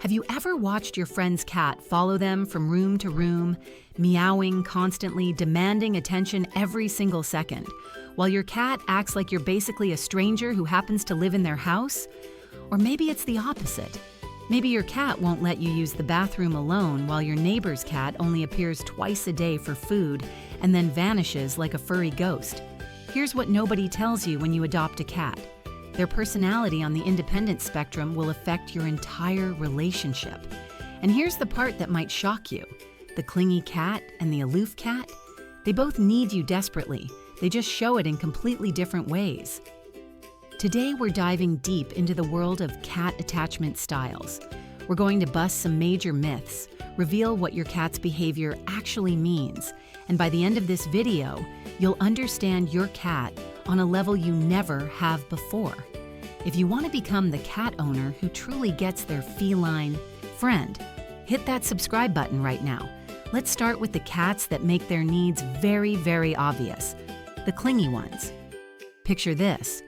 Have you ever watched your friend's cat follow them from room to room, meowing constantly, demanding attention every single second, while your cat acts like you're basically a stranger who happens to live in their house? Or maybe it's the opposite. Maybe your cat won't let you use the bathroom alone while your neighbor's cat only appears twice a day for food and then vanishes like a furry ghost. Here's what nobody tells you when you adopt a cat. Their personality on the independent spectrum will affect your entire relationship. And here's the part that might shock you. The clingy cat and the aloof cat, they both need you desperately. They just show it in completely different ways. Today, we're diving deep into the world of cat attachment styles. We're going to bust some major myths, reveal what your cat's behavior actually means, and by the end of this video, you'll understand your cat on a level you never have before. If you want to become the cat owner who truly gets their feline friend, hit that subscribe button right now. Let's start with the cats that make their needs very, very obvious. The clingy ones. Picture this.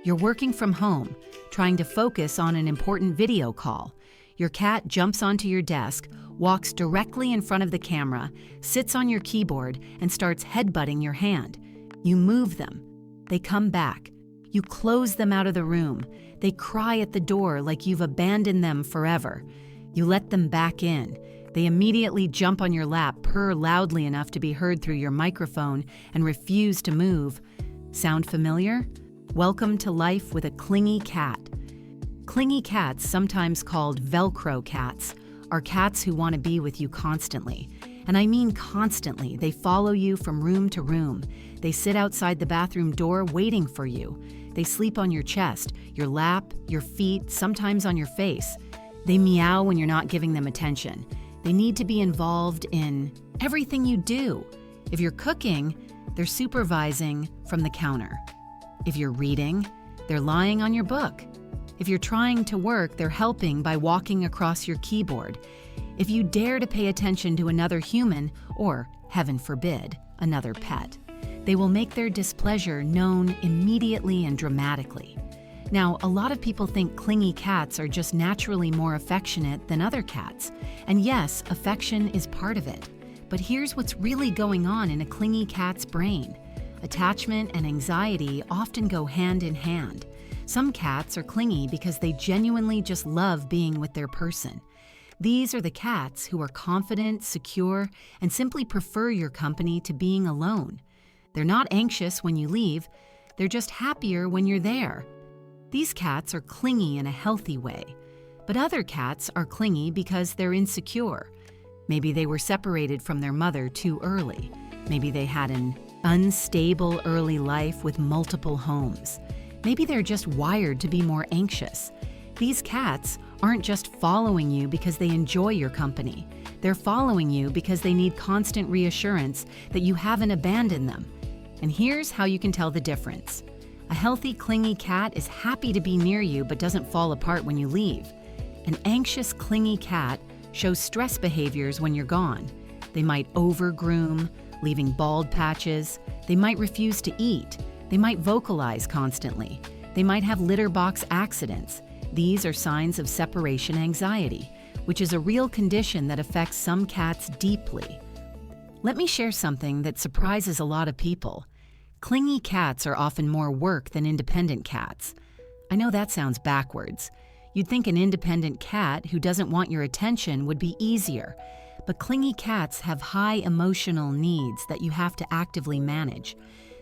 You're working from home, trying to focus on an important video call. Your cat jumps onto your desk, walks directly in front of the camera, sits on your keyboard, and starts headbutting your hand. You move them. They come back. You close them out of the room. They cry at the door like you've abandoned them forever. You let them back in. They immediately jump on your lap, purr loudly enough to be heard through your microphone, and refuse to move. Sound familiar? Welcome to life with a clingy cat. Clingy cats, sometimes called Velcro cats, are cats who want to be with you constantly. And I mean constantly. They follow you from room to room. They sit outside the bathroom door waiting for you. They sleep on your chest, your lap, your feet, sometimes on your face. They meow when you're not giving them attention. They need to be involved in everything you do. If you're cooking, they're supervising from the counter. If you're reading, they're lying on your book. If you're trying to work, they're helping by walking across your keyboard. If you dare to pay attention to another human, or, heaven forbid, another pet, they will make their displeasure known immediately and dramatically. Now, a lot of people think clingy cats are just naturally more affectionate than other cats. And yes, affection is part of it. But here's what's really going on in a clingy cat's brain. Attachment and anxiety often go hand in hand. Some cats are clingy because they genuinely just love being with their person. These are the cats who are confident, secure, and simply prefer your company to being alone. They're not anxious when you leave, they're just happier when you're there. These cats are clingy in a healthy way. But other cats are clingy because they're insecure. Maybe they were separated from their mother too early. Maybe they had an unstable early life with multiple homes. Maybe they're just wired to be more anxious. These cats aren't just following you because they enjoy your company. They're following you because they need constant reassurance that you haven't abandoned them. And here's how you can tell the difference. A healthy, clingy cat is happy to be near you but doesn't fall apart when you leave. An anxious, clingy cat shows stress behaviors when you're gone. They might over-groom, leaving bald patches. They might refuse to eat. They might vocalize constantly. They might have litter box accidents. These are signs of separation anxiety, which is a real condition that affects some cats deeply. Let me share something that surprises a lot of people. Clingy cats are often more work than independent cats. I know that sounds backwards. You'd think an independent cat who doesn't want your attention would be easier. But clingy cats have high emotional needs that you have to actively manage.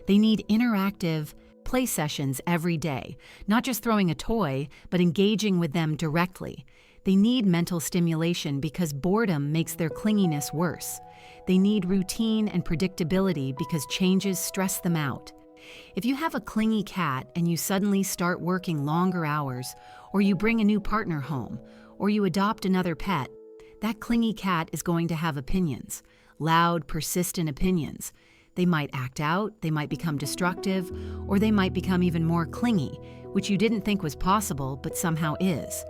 They need interactive play sessions every day, not just throwing a toy, but engaging with them directly. They need mental stimulation because boredom makes their clinginess worse. They need routine and predictability because changes stress them out. If you have a clingy cat and you suddenly start working longer hours, or you bring a new partner home, or you adopt another pet, that clingy cat is going to have opinions, loud, persistent opinions. They might act out, they might become destructive, or they might become even more clingy, which you didn't think was possible but somehow is.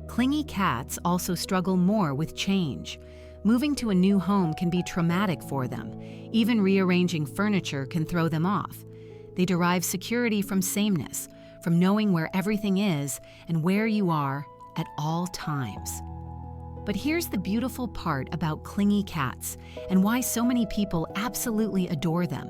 Clingy cats also struggle more with change. Moving to a new home can be traumatic for them. Even rearranging furniture can throw them off. They derive security from sameness, from knowing where everything is and where you are at all times. But here's the beautiful part about clingy cats and why so many people absolutely adore them.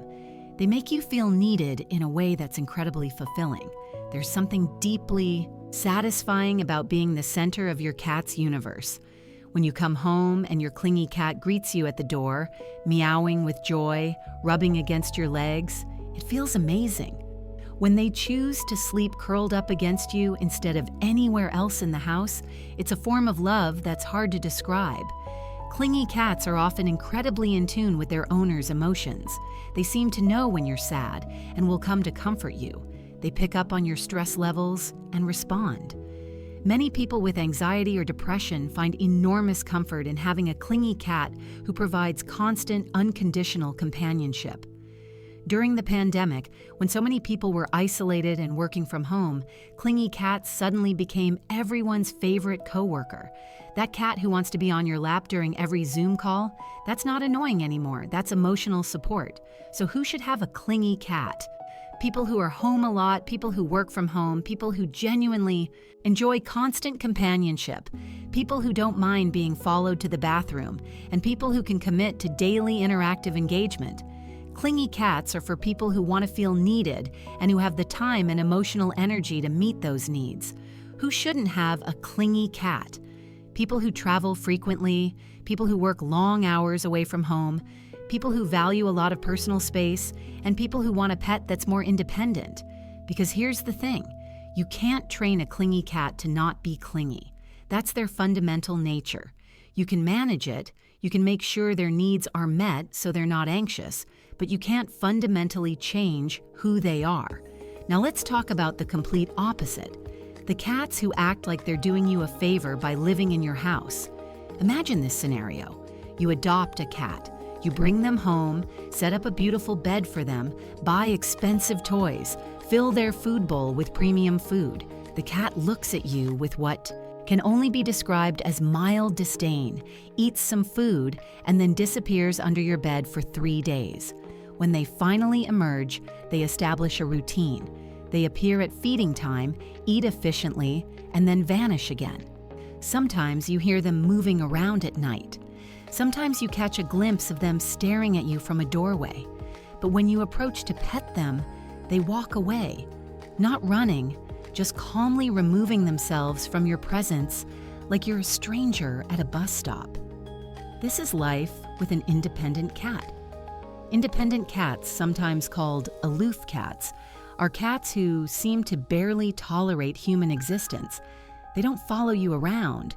They make you feel needed in a way that's incredibly fulfilling. There's something deeply satisfying about being the center of your cat's universe. When you come home and your clingy cat greets you at the door, meowing with joy, rubbing against your legs, it feels amazing. When they choose to sleep curled up against you instead of anywhere else in the house, it's a form of love that's hard to describe. Clingy cats are often incredibly in tune with their owner's emotions. They seem to know when you're sad and will come to comfort you. They pick up on your stress levels and respond. Many people with anxiety or depression find enormous comfort in having a clingy cat who provides constant, unconditional companionship. During the pandemic, when so many people were isolated and working from home, clingy cats suddenly became everyone's favorite coworker. That cat who wants to be on your lap during every Zoom call, that's not annoying anymore, that's emotional support. So who should have a clingy cat? People who are home a lot, people who work from home, people who genuinely enjoy constant companionship, people who don't mind being followed to the bathroom, and people who can commit to daily interactive engagement. Clingy cats are for people who want to feel needed and who have the time and emotional energy to meet those needs. Who shouldn't have a clingy cat? People who travel frequently, people who work long hours away from home, people who value a lot of personal space, and people who want a pet that's more independent. Because here's the thing, you can't train a clingy cat to not be clingy. That's their fundamental nature. You can manage it, you can make sure their needs are met so they're not anxious, but you can't fundamentally change who they are. Now let's talk about the complete opposite. The cats who act like they're doing you a favor by living in your house. Imagine this scenario. You adopt a cat. You bring them home, set up a beautiful bed for them, buy expensive toys, fill their food bowl with premium food. The cat looks at you with what can only be described as mild disdain, eats some food, and then disappears under your bed for 3 days. When they finally emerge, they establish a routine. They appear at feeding time, eat efficiently, and then vanish again. Sometimes you hear them moving around at night. Sometimes you catch a glimpse of them staring at you from a doorway. But when you approach to pet them, they walk away, not running, just calmly removing themselves from your presence like you're a stranger at a bus stop. This is life with an independent cat. Independent cats, sometimes called aloof cats, are cats who seem to barely tolerate human existence. They don't follow you around.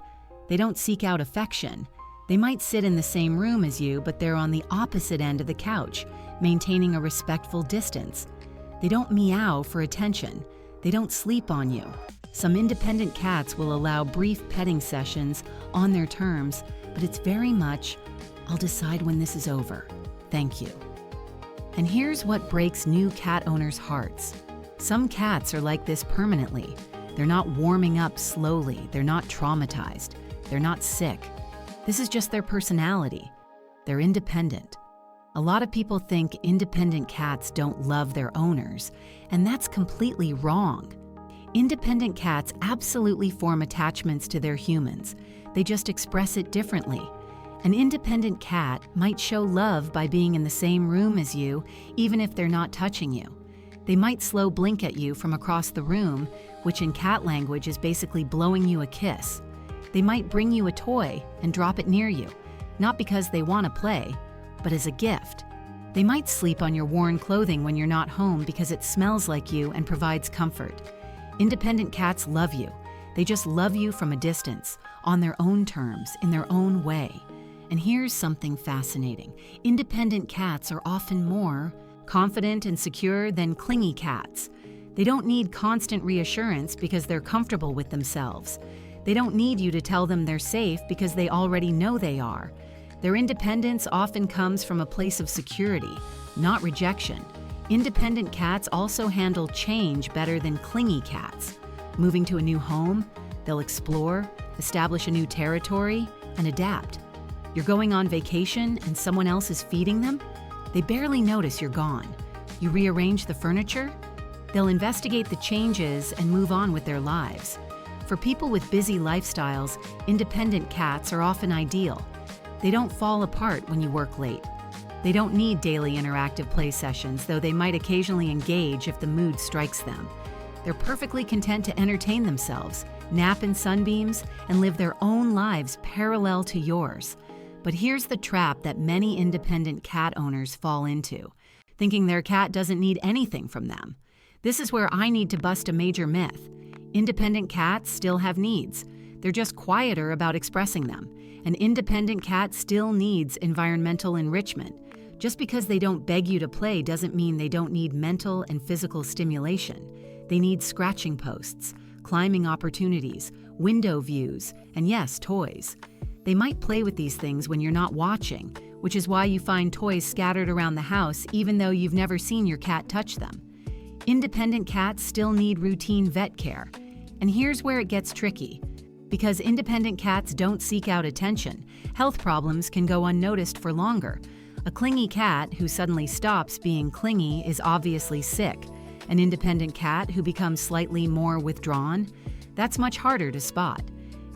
They don't seek out affection. They might sit in the same room as you, but they're on the opposite end of the couch, maintaining a respectful distance. They don't meow for attention. They don't sleep on you. Some independent cats will allow brief petting sessions on their terms, but it's very much, "I'll decide when this is over. Thank you." And here's what breaks new cat owners' hearts. Some cats are like this permanently. They're not warming up slowly. They're not traumatized. They're not sick. This is just their personality. They're independent. A lot of people think independent cats don't love their owners, and that's completely wrong. Independent cats absolutely form attachments to their humans. They just express it differently. An independent cat might show love by being in the same room as you, even if they're not touching you. They might slow blink at you from across the room, which in cat language is basically blowing you a kiss. They might bring you a toy and drop it near you, not because they want to play, but as a gift. They might sleep on your worn clothing when you're not home because it smells like you and provides comfort. Independent cats love you. They just love you from a distance, on their own terms, in their own way. And here's something fascinating. Independent cats are often more confident and secure than clingy cats. They don't need constant reassurance because they're comfortable with themselves. They don't need you to tell them they're safe because they already know they are. Their independence often comes from a place of security, not rejection. Independent cats also handle change better than clingy cats. Moving to a new home, they'll explore, establish a new territory, and adapt. You're going on vacation and someone else is feeding them? They barely notice you're gone. You rearrange the furniture? They'll investigate the changes and move on with their lives. For people with busy lifestyles, independent cats are often ideal. They don't fall apart when you work late. They don't need daily interactive play sessions, though they might occasionally engage if the mood strikes them. They're perfectly content to entertain themselves, nap in sunbeams, and live their own lives parallel to yours. But here's the trap that many independent cat owners fall into, thinking their cat doesn't need anything from them. This is where I need to bust a major myth. Independent cats still have needs. They're just quieter about expressing them. An independent cat still needs environmental enrichment. Just because they don't beg you to play doesn't mean they don't need mental and physical stimulation. They need scratching posts, climbing opportunities, window views, and yes, toys. They might play with these things when you're not watching, which is why you find toys scattered around the house even though you've never seen your cat touch them. Independent cats still need routine vet care. And here's where it gets tricky. Because independent cats don't seek out attention, health problems can go unnoticed for longer. A clingy cat who suddenly stops being clingy is obviously sick. An independent cat who becomes slightly more withdrawn, that's much harder to spot.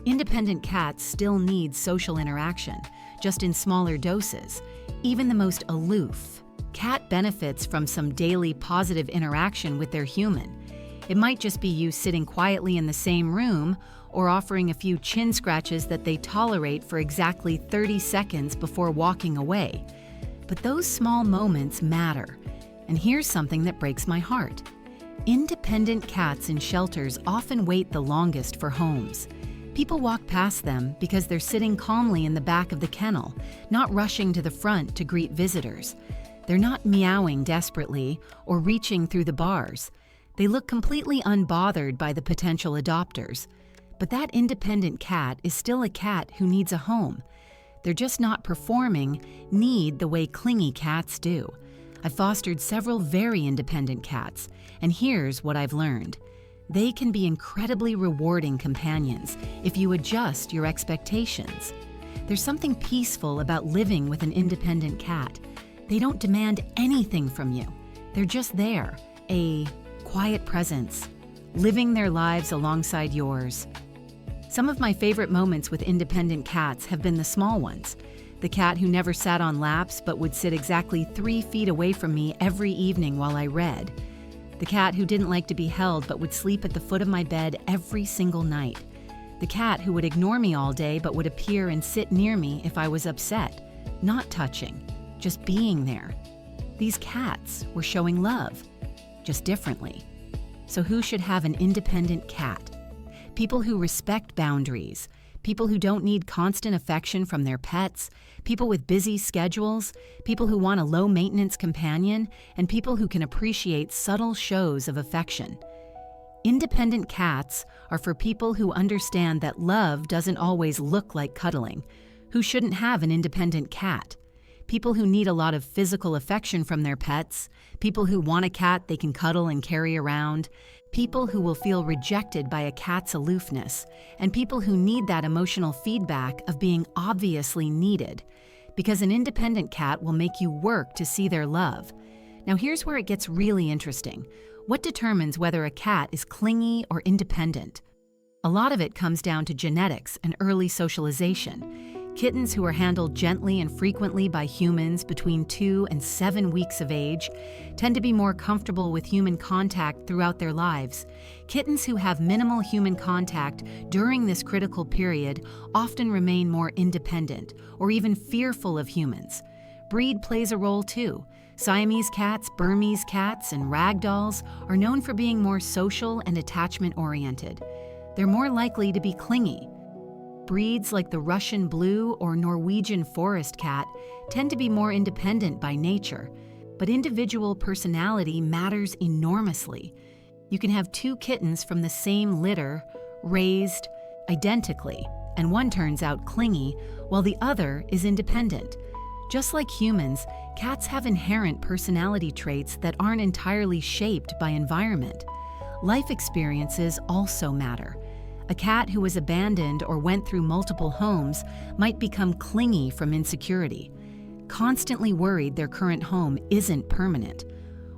Independent cats still need social interaction, just in smaller doses. Even the most aloof cat benefits from some daily positive interaction with their human. It might just be you sitting quietly in the same room or offering a few chin scratches that they tolerate for exactly 30 seconds before walking away. But those small moments matter. And here's something that breaks my heart. Independent cats in shelters often wait the longest for homes. People walk past them because they're sitting calmly in the back of the kennel, not rushing to the front to greet visitors. They're not meowing desperately or reaching through the bars. They look completely unbothered by the potential adopters. But that independent cat is still a cat who needs a home. They're just not performing need the way clingy cats do. I've fostered several very independent cats, and here's what I've learned. They can be incredibly rewarding companions if you adjust your expectations. There's something peaceful about living with an independent cat. They don't demand anything from you. They're just there, a quiet presence, living their lives alongside yours. Some of my favorite moments with independent cats have been the small ones. The cat who never sat on laps but would sit exactly 3 feet away from me every evening while I read. The cat who didn't like to be held but would sleep at the foot of my bed every single night. The cat who would ignore me all day but would appear and sit near me if I was upset, not touching, just being there. These cats were showing love, just differently. So who should have an independent cat? People who respect boundaries, people who don't need constant affection from their pets, people with busy schedules, people who want a low-maintenance companion, and people who can appreciate subtle shows of affection. Independent cats are for people who understand that love doesn't always look like cuddling, who shouldn't have an independent cat. People who need a lot of physical affection from their pets, people who want a cat they can cuddle and carry around, people who will feel rejected by a cat's aloofness, and people who need that emotional feedback of being obviously needed, because an independent cat will make you work to see their love. Now here's where it gets really interesting. What determines whether a cat is clingy or independent? A lot of it comes down to genetics and early socialization. Kittens who are handled gently and frequently by humans between 2 and 7 weeks of age tend to be more comfortable with human contact throughout their lives. Kittens who have minimal human contact during this critical period often remain more independent or even fearful of humans. Breed plays a role too. Siamese cats, Burmese cats, and ragdolls are known for being more social and attachment-oriented. They're more likely to be clingy. Breeds like the Russian blue or Norwegian forest cat tend to be more independent by nature, but individual personality matters enormously. You can have 2 kittens from the same litter, raised identically, and one turns out clingy while the other is independent. Just like humans, cats have inherent personality traits that aren't entirely shaped by environment. Life experiences also matter. A cat who was abandoned or went through multiple homes might become clingy from insecurity, constantly worried their current home isn't permanent.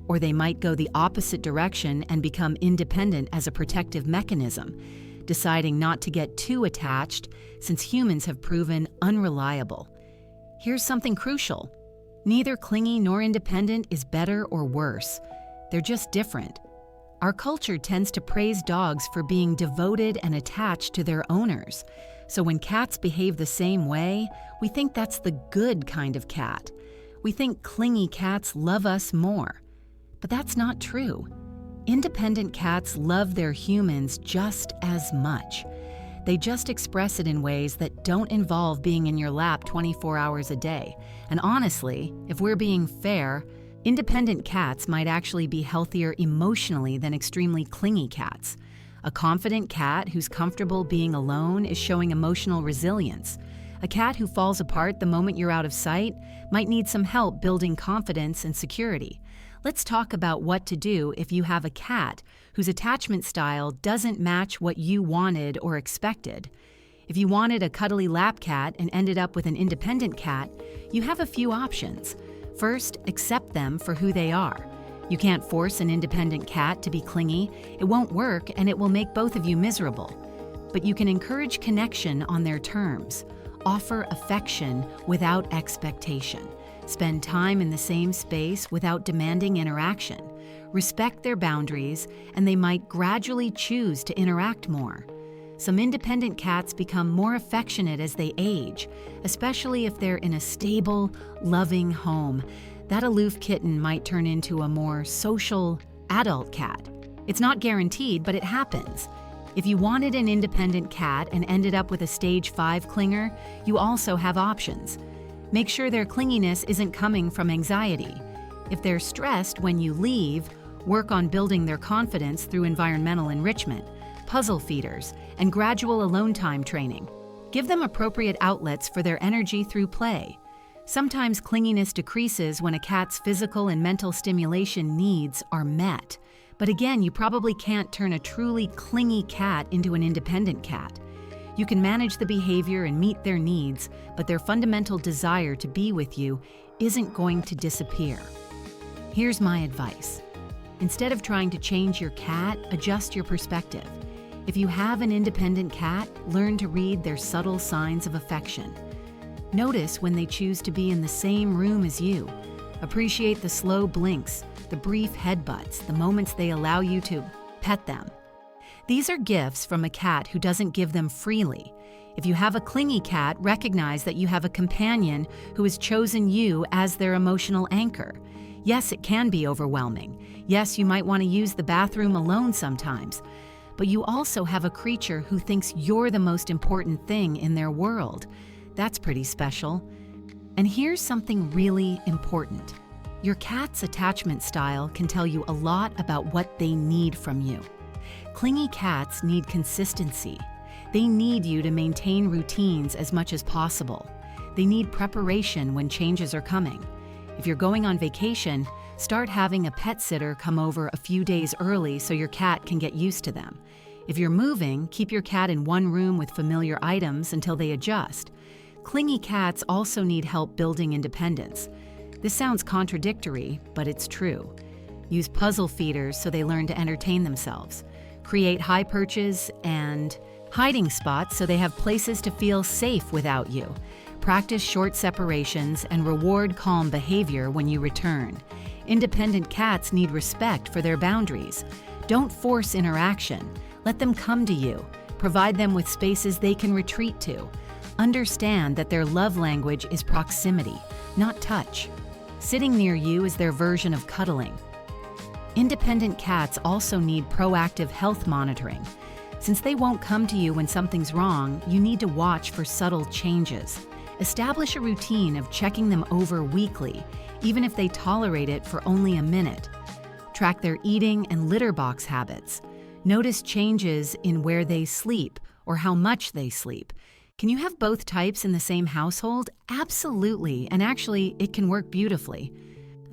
Or they might go the opposite direction and become independent as a protective mechanism. deciding not to get too attached since humans have proven unreliable. Here's something crucial. Neither clingy nor independent is better or worse. They're just different. Our culture tends to praise dogs for being devoted and attached to their owners. So when cats behave the same way, we think that's the good kind of cat. We think clingy cats love us more. But that's not true. Independent cats love their humans just as much. They just express it in ways that don't involve being in your lap 24 hours a day. And honestly, if we're being fair, independent cats might actually be healthier emotionally than extremely clingy cats. A confident cat who's comfortable being alone is showing emotional resilience. A cat who falls apart the moment you're out of sight might need some help building confidence and security. Let's talk about what to do if you have a cat whose attachment style doesn't match what you wanted or expected. If you wanted a cuddly lap cat and ended up with an independent cat, you have a few options. First, accept them for who they are. You can't force an independent cat to be clingy. It won't work and it will make both of you miserable. But you can encourage connection on their terms. Offer affection without expectation. Spend time in the same space without demanding interaction. Respect their boundaries, and they might gradually choose to interact more. Some independent cats become more affectionate as they age, especially if they're in a stable, loving home. That aloof kitten might turn into a more social, adult cat. It's not guaranteed, but it happens. If you wanted an independent cat and ended up with a stage 5 clinger, you also have options. Make sure their clinginess isn't coming from anxiety. If they're stressed when you leave, work on building their confidence through environmental enrichment, puzzle feeders, and gradual alone time training. Give them appropriate outlets for their energy through play. Sometimes clinginess decreases when a cat's physical and mental stimulation needs are met. But again, you probably can't turn a truly clingy cat into an independent cat. You can manage the behavior and meet their needs, but their fundamental desire to be with you isn't going to disappear. Here's my advice. Instead of trying to change your cat, adjust your perspective. If you have an independent cat, learn to read their subtle signs of affection. Notice when they choose to be in the same room as you. Appreciate the slow blinks, the brief headbutts, the moments they allow you to pet them. These are gifts from a cat who doesn't give them freely. If you have a clingy cat, recognize that you have a companion who has chosen you as their emotional anchor. Yes, it can be overwhelming. Yes, you might want to use the bathroom alone sometimes. But you also have a creature who thinks you're the most important thing in their world. That's pretty special. And here's something really important. Your cat's attachment style can tell you a lot about what they need from you. Clingy cats need consistency. They need you to maintain routines as much as possible. They need preparation when changes are coming. If you're going on vacation, start having a pet sitter come over a few days early so your cat can get used to them. If you're moving, keep your cat in one room with familiar items until they adjust. Clingy cats also need help building independence. This sounds contradictory, but it's true. Use puzzle feeders so they learn to entertain themselves. Create high perches and hiding spots so they have places to feel safe without you. Practice short separations and reward calm behavior when you return. Independent cats need respect for their boundaries. Don't force interaction. Let them come to you. Provide them with spaces they can retreat to. Understand that their love language is proximity, not touch. Sitting near you is their version of cuddling. Independent cats also need proactive health monitoring. Since they won't come to you when something's wrong, you need to watch for subtle changes. Establish a routine of checking them over weekly, even if they tolerate it for only a minute. Track their eating and litter box habits. Notice changes in where they sleep or how much they sleep. Can you have both types in the same household? Absolutely, and actually, it can work beautifully.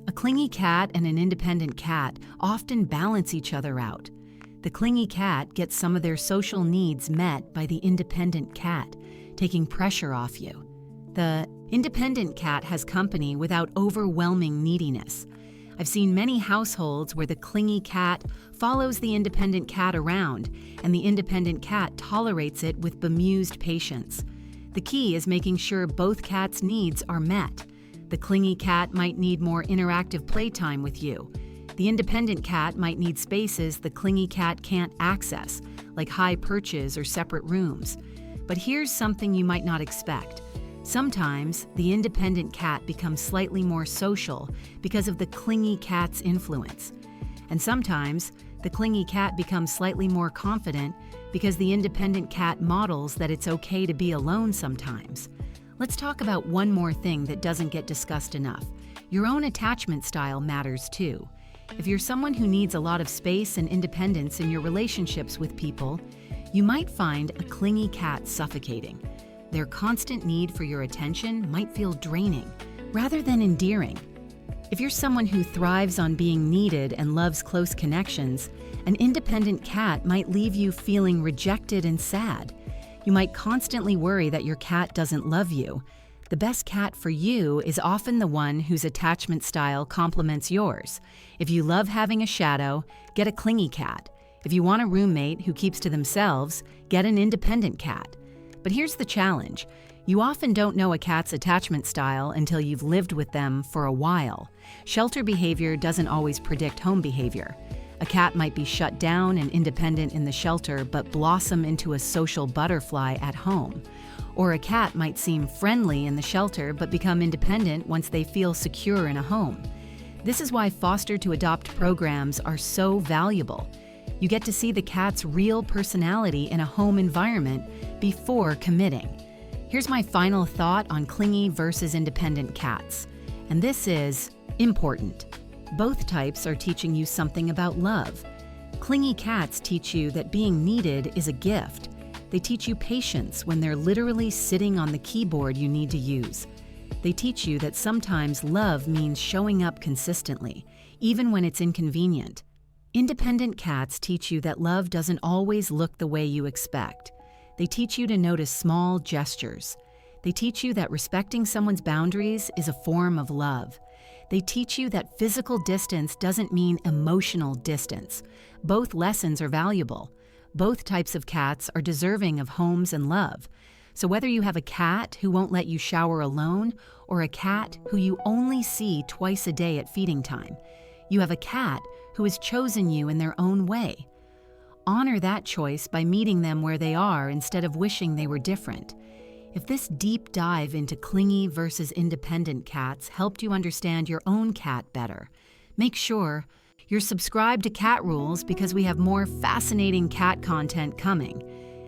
A clingy cat and an independent cat often balance each other out. The clingy cat gets some of their social needs met by the independent cat, taking pressure off you. The independent cat has company without overwhelming neediness. I've seen many households where the clingy cat follows the independent cat around, and the independent cat tolerates it with bemused patience. The key is making sure both cats' needs are met. The clingy cat might need more interactive playtime with you. The independent cat might need spaces the clingy cat can't access, like high perches or separate rooms. But here's something you might not expect. Sometimes, the independent cat becomes slightly more social because of the clingy cat's influence. And sometimes, the clingy cat becomes slightly more confident because the independent cat models that it's okay to be alone sometimes. Let's talk about one more thing that doesn't get discussed enough. Your own attachment style matters too. If you're someone who needs a lot of space and independence in your relationships with people, you might find a clingy cat suffocating. Their constant need for your attention might feel draining, rather than endearing. If you're someone who thrives on being needed and loves close connections, an independent cat might leave you feeling rejected and sad. You might constantly worry that your cat doesn't love you. The best cat for you is often the one whose attachment style complements yours. If you love having a shadow, get a clingy cat. If you want a roommate who keeps to themselves, get an independent cat. But here's the challenge. You often don't know a cat's attachment style until you've lived with them for a while. Shelter behavior doesn't always predict home behavior. A cat might be shut down and independent in the shelter but blossom into a social butterfly at home. Or a cat might seem friendly in the shelter but become independent once they feel secure in a home. This is why foster-to-adopt programs are so valuable. You get to see the cat's real personality in a home environment before committing. Here's my final thought on clingy versus independent cats. And this is important. Both types are teaching you something about love. Clingy cats teach you that being needed is a gift. They teach you patience when they're literally sitting on the keyboard you need to use. They teach you that sometimes love means showing up consistently, even when it's inconvenient. Independent cats teach you that love doesn't always look the way you expect. They teach you to notice small gestures. They teach you that respecting someone's boundaries is a form of love. They teach you that physical distance doesn't mean emotional distance. Both lessons are valuable. Both types of cats are deserving of homes and love. So whether you have a cat who won't let you shower alone or a cat who you only see twice a day at feeding time, you have a cat who has chosen you in their own way. Honor that choice by meeting them where they are instead of wishing they were different. If this deep dive into clingy versus independent cats helped you understand your own cat better, make sure you're subscribed to CatRules because we have more fascinating cat content coming.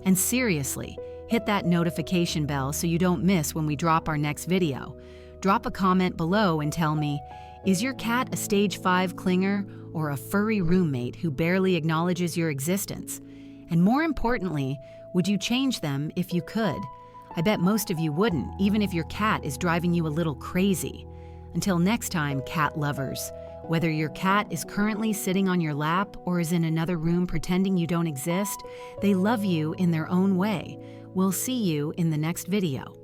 And seriously, hit that notification bell so you don't miss when we drop our next video. Drop a comment below and tell me, is your cat a stage 5 clinger or a furry roommate who barely acknowledges your existence? And more importantly, would you change them if you could? I bet most of you wouldn't, even if your cat is driving you a little crazy. Until next time, cat lovers, whether your cat is currently sitting on your lap or is in another room pretending you don't exist, they love you in their own way. We'll see you in the next video.